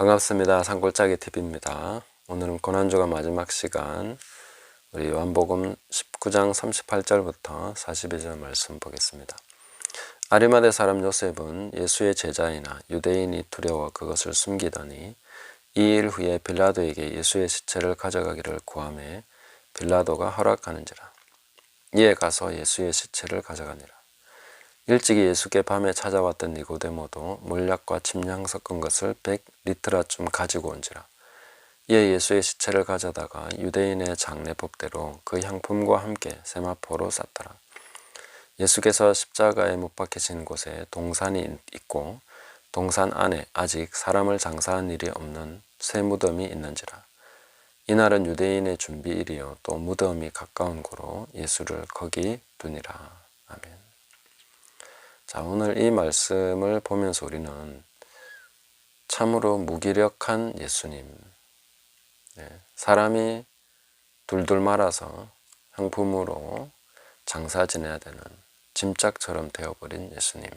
반갑습니다. 산골짜기 TV입니다. 오늘은 고난주가 마지막 시간, 우리 요한복음 19장 38절부터 42절 말씀 보겠습니다. 아리마대 사람 요셉은 예수의 제자이나 유대인이 두려워 그것을 숨기더니 2일 후에 빌라도에게 예수의 시체를 가져가기를 구하매 빌라도가 허락하는지라. 이에 가서 예수의 시체를 가져가니라. 일찍이 예수께 밤에 찾아왔던 니고데모도 몰약과 침향 섞은 것을 100리트라쯤 가지고 온지라. 이에 예수의 시체를 가져다가 유대인의 장례법대로 그 향품과 함께 세마포로 쌌더라. 예수께서 십자가에 못 박히신 곳에 동산이 있고 동산 안에 아직 사람을 장사한 일이 없는 새 무덤이 있는지라. 이날은 유대인의 준비일이요 또 무덤이 가까운 고로 예수를 거기 두니라. 아멘. 자, 오늘 이 말씀을 보면서 우리는 참으로 무기력한 예수님, 사람이 둘둘 말아서 향품으로 장사 지내야 되는 짐짝처럼 되어버린 예수님,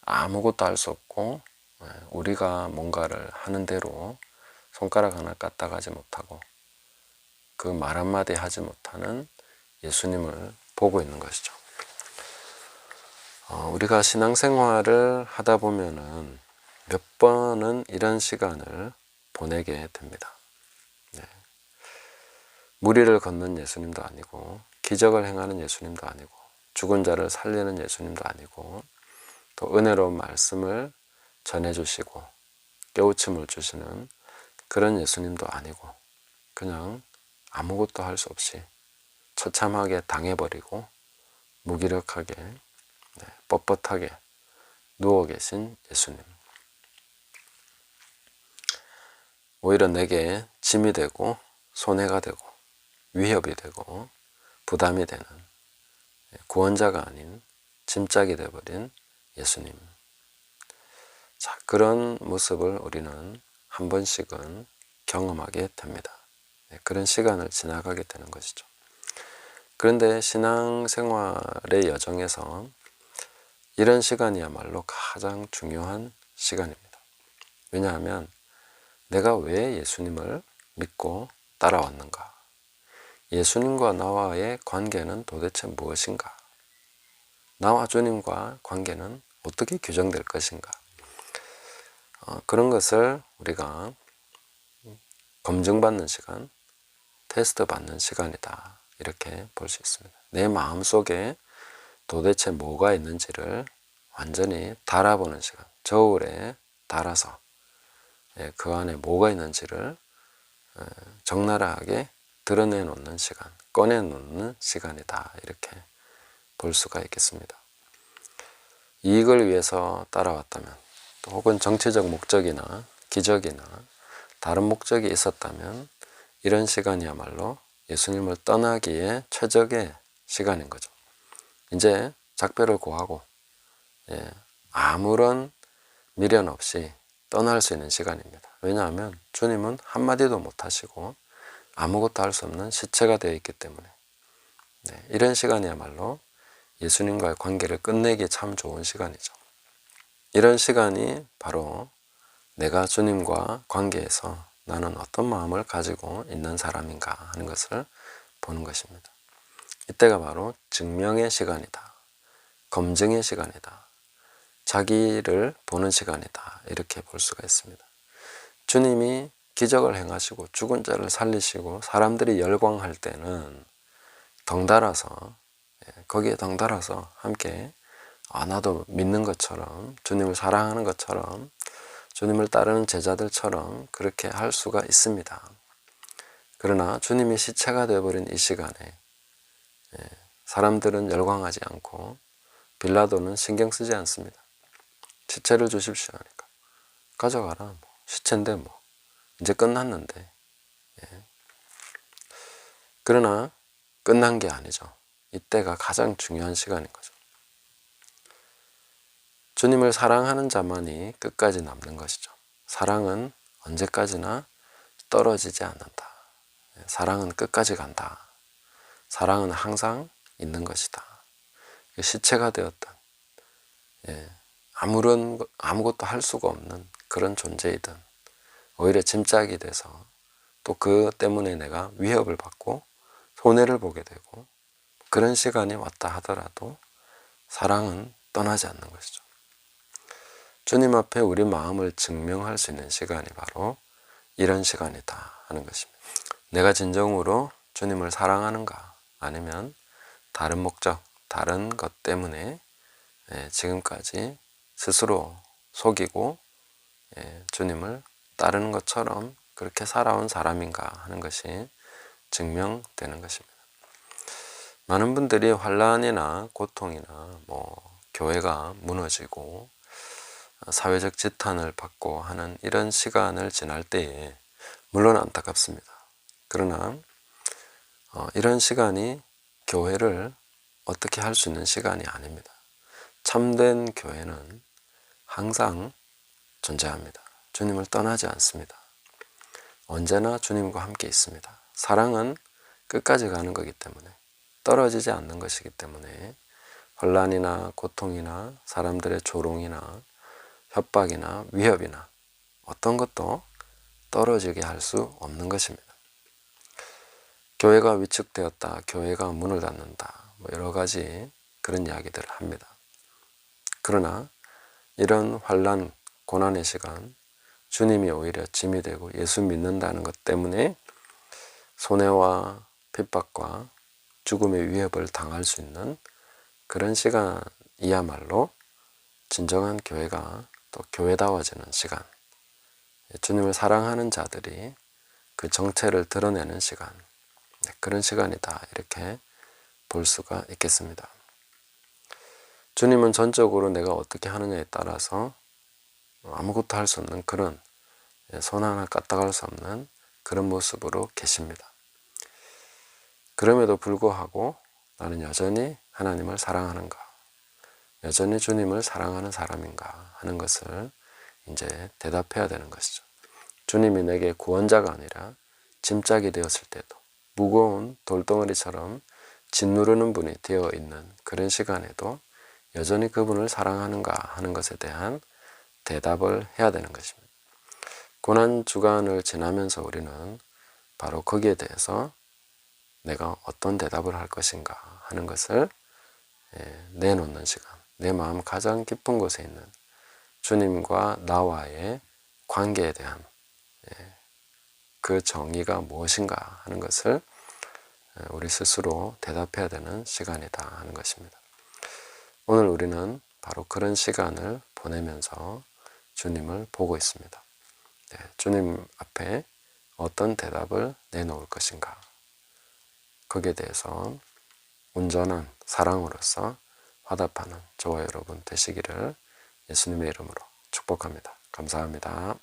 아무것도 할 수 없고 우리가 뭔가를 하는 대로 손가락 하나 까딱하지 못하고 그 말 한마디 하지 못하는 예수님을 보고 있는 것이죠. 우리가 신앙생활을 하다 보면은 몇 번은 이런 시간을 보내게 됩니다. 무리를 걷는 예수님도 아니고 기적을 행하는 예수님도 아니고 죽은 자를 살리는 예수님도 아니고 또 은혜로운 말씀을 전해주시고 깨우침을 주시는 그런 예수님도 아니고 그냥 아무것도 할 수 없이 처참하게 당해버리고 무기력하게 뻣뻣하게 누워 계신 예수님. 오히려 내게 짐이 되고 손해가 되고 위협이 되고 부담이 되는 구원자가 아닌 짐짝이 되어버린 예수님. 자, 그런 모습을 우리는 한 번씩은 경험하게 됩니다. 그런 시간을 지나가게 되는 것이죠. 그런데 신앙생활의 여정에서 이런 시간이야말로 가장 중요한 시간입니다. 왜냐하면 내가 왜 예수님을 믿고 따라왔는가? 예수님과 나와의 관계는 도대체 무엇인가? 나와 주님과 관계는 어떻게 규정될 것인가? 그런 것을 우리가 검증받는 시간, 테스트 받는 시간이다. 이렇게 볼 수 있습니다. 내 마음속에 도대체 뭐가 있는지를 완전히 달아보는 시간, 저울에 달아서 그 안에 뭐가 있는지를 적나라하게 드러내놓는 시간, 꺼내놓는 시간이다. 이렇게 볼 수가 있겠습니다. 이익을 위해서 따라왔다면 또 혹은 정치적 목적이나 기적이나 다른 목적이 있었다면 이런 시간이야말로 예수님을 떠나기에 최적의 시간인 거죠. 이제 작별을 고하고 아무런 미련 없이 떠날 수 있는 시간입니다. 왜냐하면 주님은 한마디도 못하시고 아무것도 할 수 없는 시체가 되어 있기 때문에 이런 시간이야말로 예수님과의 관계를 끝내기 참 좋은 시간이죠. 이런 시간이 바로 내가 주님과 관계에서 나는 어떤 마음을 가지고 있는 사람인가 하는 것을 보는 것입니다. 이때가 바로 증명의 시간이다. 검증의 시간이다. 자기를 보는 시간이다. 이렇게 볼 수가 있습니다. 주님이 기적을 행하시고 죽은 자를 살리시고 사람들이 열광할 때는 덩달아서 거기에 덩달아서 함께 나도 믿는 것처럼 주님을 사랑하는 것처럼 주님을 따르는 제자들처럼 그렇게 할 수가 있습니다. 그러나 주님이 시체가 되어버린 이 시간에 사람들은 열광하지 않고 빌라도는 신경 쓰지 않습니다. 시체를 주십시오 하니까 가져가라. 뭐 시체인데 뭐 이제 끝났는데. 그러나 끝난 게 아니죠. 이때가 가장 중요한 시간인 거죠. 주님을 사랑하는 자만이 끝까지 남는 것이죠. 사랑은 언제까지나 떨어지지 않는다. 사랑은 끝까지 간다. 사랑은 항상 있는 것이다. 시체가 되었던 아무것도 할 수가 없는 그런 존재이든 오히려 짐짝이 돼서 또 그 때문에 내가 위협을 받고 손해를 보게 되고 그런 시간이 왔다 하더라도 사랑은 떠나지 않는 것이죠. 주님 앞에 우리 마음을 증명할 수 있는 시간이 바로 이런 시간이다 하는 것입니다. 내가 진정으로 주님을 사랑하는가, 아니면 다른 목적, 다른 것 때문에 지금까지 스스로 속이고 주님을 따르는 것처럼 그렇게 살아온 사람인가 하는 것이 증명되는 것입니다. 많은 분들이 환난이나 고통이나 교회가 무너지고 사회적 지탄을 받고 하는 이런 시간을 지날 때에 물론 안타깝습니다. 그러나 이런 시간이 교회를 어떻게 할 수 있는 시간이 아닙니다. 참된 교회는 항상 존재합니다. 주님을 떠나지 않습니다. 언제나 주님과 함께 있습니다. 사랑은 끝까지 가는 거기 때문에, 떨어지지 않는 것이기 때문에 혼란이나 고통이나 사람들의 조롱이나 협박이나 위협이나 어떤 것도 떨어지게 할 수 없는 것입니다. 교회가 위축되었다, 교회가 문을 닫는다, 여러 가지 그런 이야기들을 합니다. 그러나 이런 환난, 고난의 시간, 주님이 오히려 짐이 되고 예수 믿는다는 것 때문에 손해와 핍박과 죽음의 위협을 당할 수 있는 그런 시간이야말로 진정한 교회가 또 교회다워지는 시간, 주님을 사랑하는 자들이 그 정체를 드러내는 시간, 그런 시간이다 이렇게 볼 수가 있겠습니다. 주님은 전적으로 내가 어떻게 하느냐에 따라서 아무것도 할 수 없는 그런, 손 하나 까딱할 수 없는 그런 모습으로 계십니다. 그럼에도 불구하고 나는 여전히 하나님을 사랑하는가, 여전히 주님을 사랑하는 사람인가 하는 것을 이제 대답해야 되는 것이죠. 주님이 내게 구원자가 아니라 짐짝이 되었을 때도, 무거운 돌덩어리처럼 짓누르는 분이 되어 있는 그런 시간에도 여전히 그분을 사랑하는가 하는 것에 대한 대답을 해야 되는 것입니다. 고난 주간을 지나면서 우리는 바로 거기에 대해서 내가 어떤 대답을 할 것인가 하는 것을 내놓는 시간, 내 마음 가장 깊은 곳에 있는 주님과 나와의 관계에 대한 그 정의가 무엇인가 하는 것을 우리 스스로 대답해야 되는 시간이다 하는 것입니다. 오늘 우리는 바로 그런 시간을 보내면서 주님을 보고 있습니다. 주님 앞에 어떤 대답을 내놓을 것인가, 거기에 대해서 온전한 사랑으로서 화답하는 저와 여러분 되시기를 예수님의 이름으로 축복합니다. 감사합니다.